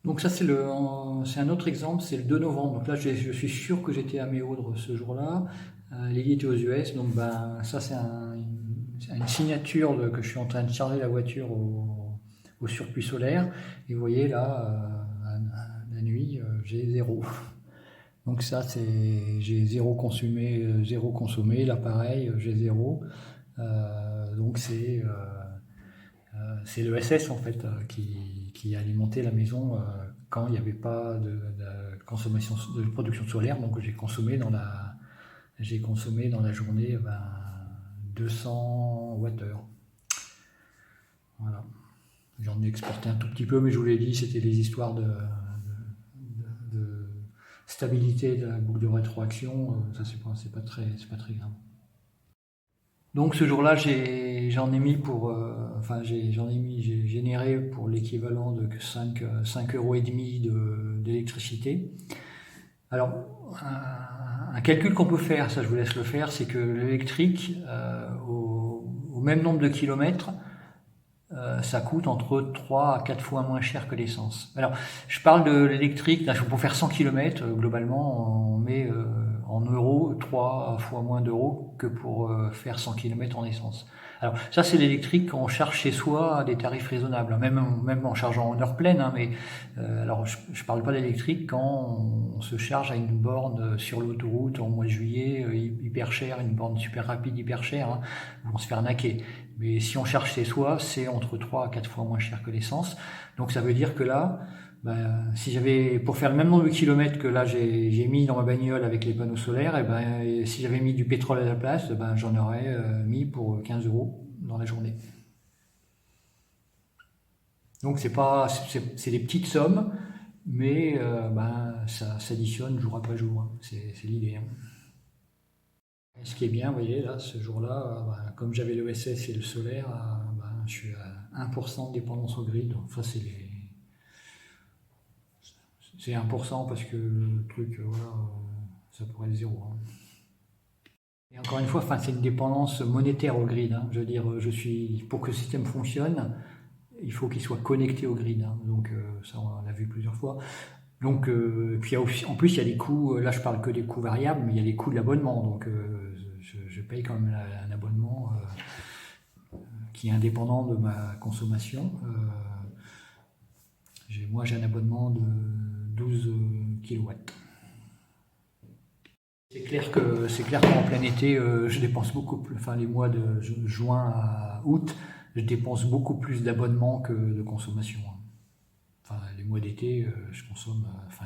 Donc ça c'est un autre exemple, c'est le 2 novembre. Donc là je suis sûr que j'étais à Méaudre ce jour-là. Lily était aux US, donc ben ça une signature que je suis en train de charger la voiture au surplus solaire. Et vous voyez là, la nuit, j'ai zéro. Donc ça j'ai zéro consommé. Là pareil, j'ai zéro. Donc c'est l'ESS en fait qui alimentait la maison quand il n'y avait pas de consommation de production solaire. Donc j'ai consommé dans la journée 200 Wh. Voilà. J'en ai exporté un tout petit peu, mais je vous l'ai dit, c'était des histoires de stabilité de la boucle de rétroaction. Ça c'est pas très grave. Donc ce jour-là, j'en ai mis j'ai généré pour l'équivalent de 5 euros et demi d'électricité. Alors, un calcul qu'on peut faire, ça je vous laisse le faire, c'est que l'électrique, au même nombre de kilomètres, ça coûte entre 3 à 4 fois moins cher que l'essence. Alors, je parle de l'électrique, là, pour faire 100 km, globalement, on met en euros 3 fois moins d'euros que pour faire 100 km en essence. Alors, ça, c'est l'électrique quand on charge chez soi à des tarifs raisonnables, même en chargeant en heure pleine, hein, mais alors, je parle pas d'électrique quand on se charge à une borne sur l'autoroute en mois de juillet, hyper cher, une borne super rapide, hyper chère, hein, où on se fait arnaquer. Mais si on charge chez soi, c'est entre 3 à 4 fois moins cher que l'essence. Donc ça veut dire que là, si j'avais, pour faire le même nombre de kilomètres que là j'ai mis dans ma bagnole avec les panneaux solaires, et si j'avais mis du pétrole à la place, j'en aurais mis pour 15 euros dans la journée. Donc c'est des petites sommes, mais ça s'additionne jour après jour, hein. C'est l'idée, hein. Et ce qui est bien, vous voyez, là, ce jour-là, comme j'avais le l'ESS et le solaire, je suis à 1% de dépendance au grid. Enfin, c'est 1% parce que le truc, voilà, ça pourrait être zéro, hein. Et encore une fois, enfin, c'est une dépendance monétaire au grid, hein. Je veux dire, pour que le système fonctionne, il faut qu'il soit connecté au grid, hein. Donc, ça, on l'a vu plusieurs fois. Donc, puis en plus, il y a des coûts, là je parle que des coûts variables, mais il y a les coûts de l'abonnement. Donc, je paye quand même un abonnement qui est indépendant de ma consommation. Moi, j'ai un abonnement de 12 kilowatts. C'est clair qu'en plein été, je dépense beaucoup plus, enfin les mois de juin à août, je dépense beaucoup plus d'abonnements que de consommation, hein. Enfin, les mois d'été, je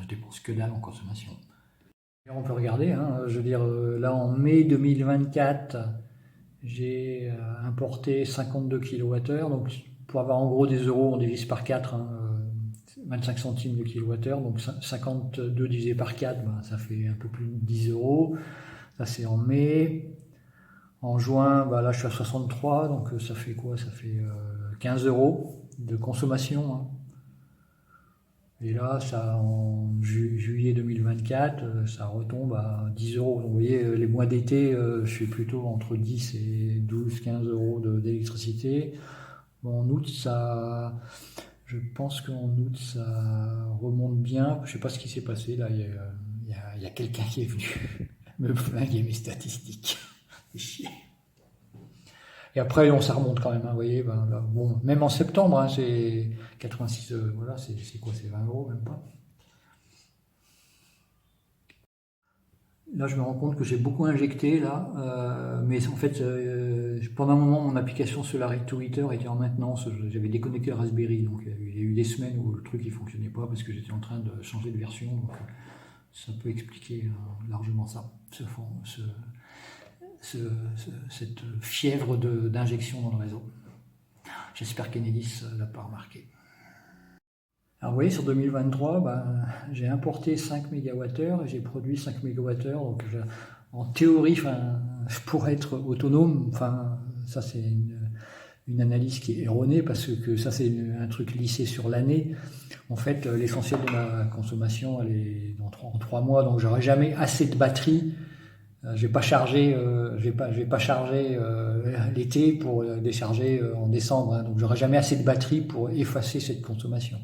dépense que dalle en consommation. On peut regarder, hein, je veux dire, là en mai 2024, j'ai importé 52 kWh, donc pour avoir en gros des euros, on divise par 4, hein, 25 centimes de kilowattheure, donc 52 divisé par 4, ça fait un peu plus de 10 euros. Ça c'est en mai. En juin, là je suis à 63, donc ça fait quoi? Ça fait 15 euros de consommation, hein. Et là, ça, en juillet 2024, ça retombe à 10 euros. Donc, vous voyez, les mois d'été, je suis plutôt entre 10 et 12, 15 euros d'électricité. Bon, en août, je pense qu'en août, ça remonte bien. Je ne sais pas ce qui s'est passé. Là, il y a quelqu'un qui est venu me flinguer mes statistiques. C'est chier. Et après, ça remonte quand même, hein, vous voyez, là, bon, même en septembre, hein, c'est 86, voilà, c'est quoi, c'est 20 euros, même pas. Là, je me rends compte que j'ai beaucoup injecté, là, mais en fait, pendant un moment, mon application Solar Tweeter était en maintenance, j'avais déconnecté le Raspberry, donc il y a eu des semaines où le truc il fonctionnait pas parce que j'étais en train de changer de version, donc ça peut expliquer largement ça, cette fièvre d'injection dans le réseau. J'espère qu'Enedis ne l'a pas remarqué. Alors vous voyez, sur 2023, j'ai importé 5 MWh et j'ai produit 5 MWh. Donc en théorie, je pourrais être autonome. Enfin, ça c'est une analyse qui est erronée parce que ça c'est un truc lissé sur l'année. En fait, l'essentiel de ma consommation, elle est en 3 mois, donc j'aurai jamais assez de batterie. Je vais pas charger, l'été pour décharger en décembre, hein, donc j'aurai jamais assez de batterie pour effacer cette consommation.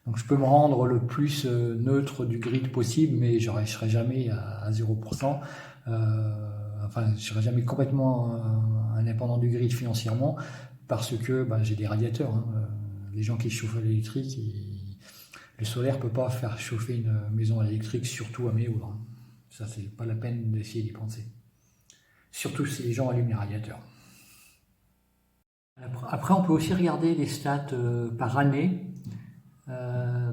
Donc je peux me rendre le plus neutre du grid possible, mais je ne serai jamais à 0%. Enfin, je ne serai jamais complètement indépendant du grid financièrement, parce que j'ai des radiateurs. Hein. Les gens qui chauffent à l'électrique, le solaire ne peut pas faire chauffer une maison à l'électrique, surtout à Méoudre. Hein. Ça, c'est pas la peine d'essayer d'y penser. Surtout si les gens allument les radiateurs. Après, on peut aussi regarder les stats par année.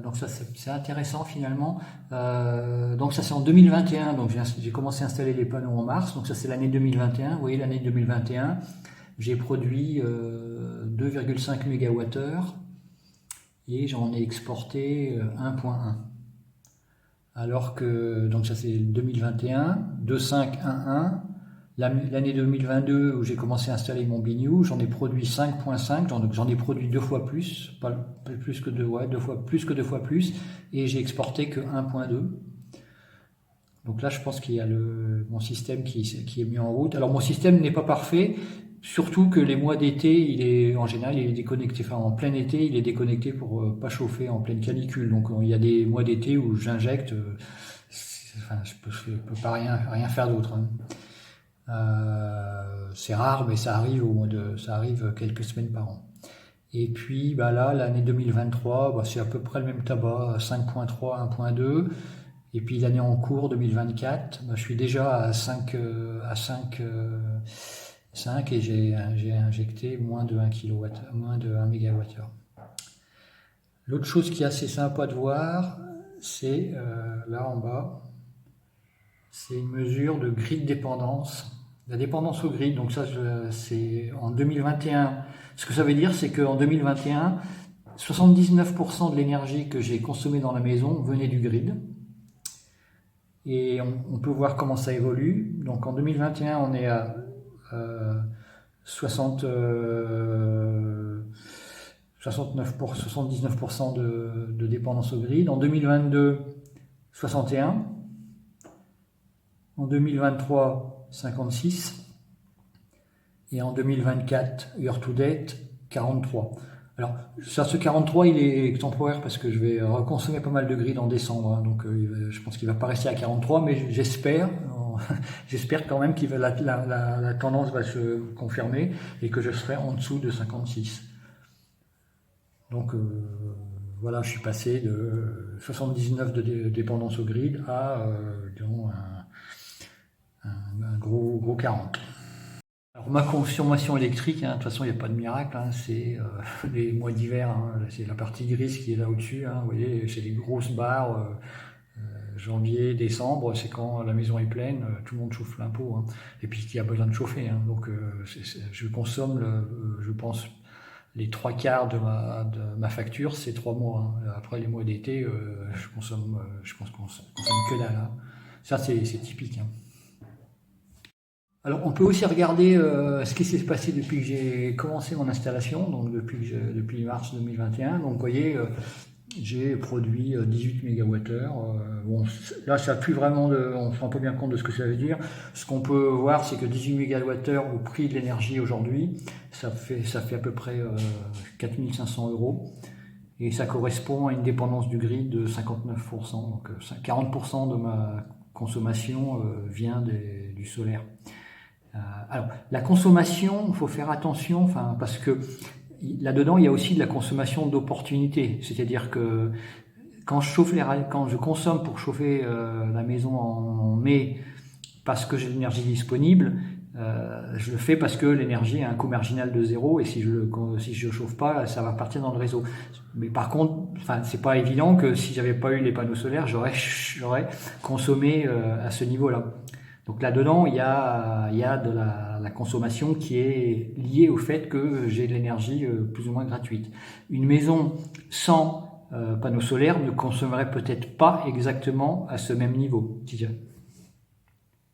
Donc ça, c'est intéressant finalement. Donc ça, c'est en 2021. Donc j'ai commencé à installer les panneaux en mars. Donc ça, c'est l'année 2021. Vous voyez, l'année 2021, j'ai produit 2,5 MWh et j'en ai exporté 1,1. Alors que, donc ça c'est 2021, 2,5, 1,1. L'année 2022 où j'ai commencé à installer mon bignou, j'en ai produit 5,5, j'en ai produit 2 fois plus, pas plus que 2, ouais, 2 fois plus que 2 fois plus, et j'ai exporté que 1,2. Donc là, je pense qu'il y a mon système qui est mis en route. Alors mon système n'est pas parfait, surtout que les mois d'été, en général, il est déconnecté. Enfin, en plein été, il est déconnecté pour pas chauffer en pleine canicule. Donc il y a des mois d'été où j'injecte. Enfin, je peux pas rien faire d'autre. Hein. C'est rare, mais ça arrive quelques semaines par an. Et puis là, l'année 2023, c'est à peu près le même tabac, 5,3, 1,2. Et puis l'année en cours, 2024, je suis déjà à 5 et j'ai injecté moins de 1 kW, moins de 1 MWh. L'autre chose qui est assez sympa de voir, c'est là en bas, c'est une mesure de grid dépendance. La dépendance au grid, donc ça c'est en 2021. Ce que ça veut dire, c'est qu'en 2021, 79% de l'énergie que j'ai consommée dans la maison venait du grid. Et on peut voir comment ça évolue. Donc en 2021, on est à 79% de dépendance au grid. En 2022, 61. En 2023, 56. Et en 2024, year to date, 43. Alors, ce 43, il est temporaire parce que je vais reconsommer pas mal de grid en décembre. Hein, donc, je pense qu'il ne va pas rester à 43, mais j'espère quand même que la tendance va se confirmer et que je serai en dessous de 56. Donc, voilà, je suis passé de 79 de dépendance au grid à disons, un gros 40. Alors, ma consommation électrique, hein, de toute façon il n'y a pas de miracle, hein, c'est les mois d'hiver, hein, c'est la partie grise qui est là au-dessus, hein, vous voyez, c'est les grosses barres, janvier, décembre, c'est quand la maison est pleine, tout le monde chauffe plein pot, hein, et puis qui a besoin de chauffer, hein, donc je consomme, je pense, les 3/4 de ma facture, c'est 3 mois, hein. Après les mois d'été, je pense qu'on consomme que dalle, hein. Ça c'est typique, hein. Alors, on peut aussi regarder ce qui s'est passé depuis que j'ai commencé mon installation, donc depuis mars 2021. Donc, vous voyez, j'ai produit 18 MWh. Bon, là, ça n'a plus vraiment on ne se rend pas bien compte de ce que ça veut dire. Ce qu'on peut voir, c'est que 18 MWh au prix de l'énergie aujourd'hui, ça fait à peu près 4 500 €. Et ça correspond à une dépendance du grid de 59%. Donc, 40% de ma consommation vient du solaire. Alors, la consommation, il faut faire attention, parce que là-dedans, il y a aussi de la consommation d'opportunité. C'est-à-dire que quand je consomme pour chauffer la maison en mai parce que j'ai de l'énergie disponible, je le fais parce que l'énergie a un coût marginal de 0 et si je chauffe pas, ça va partir dans le réseau. Mais par contre, c'est pas évident que si j'avais pas eu les panneaux solaires, j'aurais consommé à ce niveau-là. Donc là-dedans, il y a de la consommation qui est liée au fait que j'ai de l'énergie plus ou moins gratuite. Une maison sans panneaux solaires ne consommerait peut-être pas exactement à ce même niveau.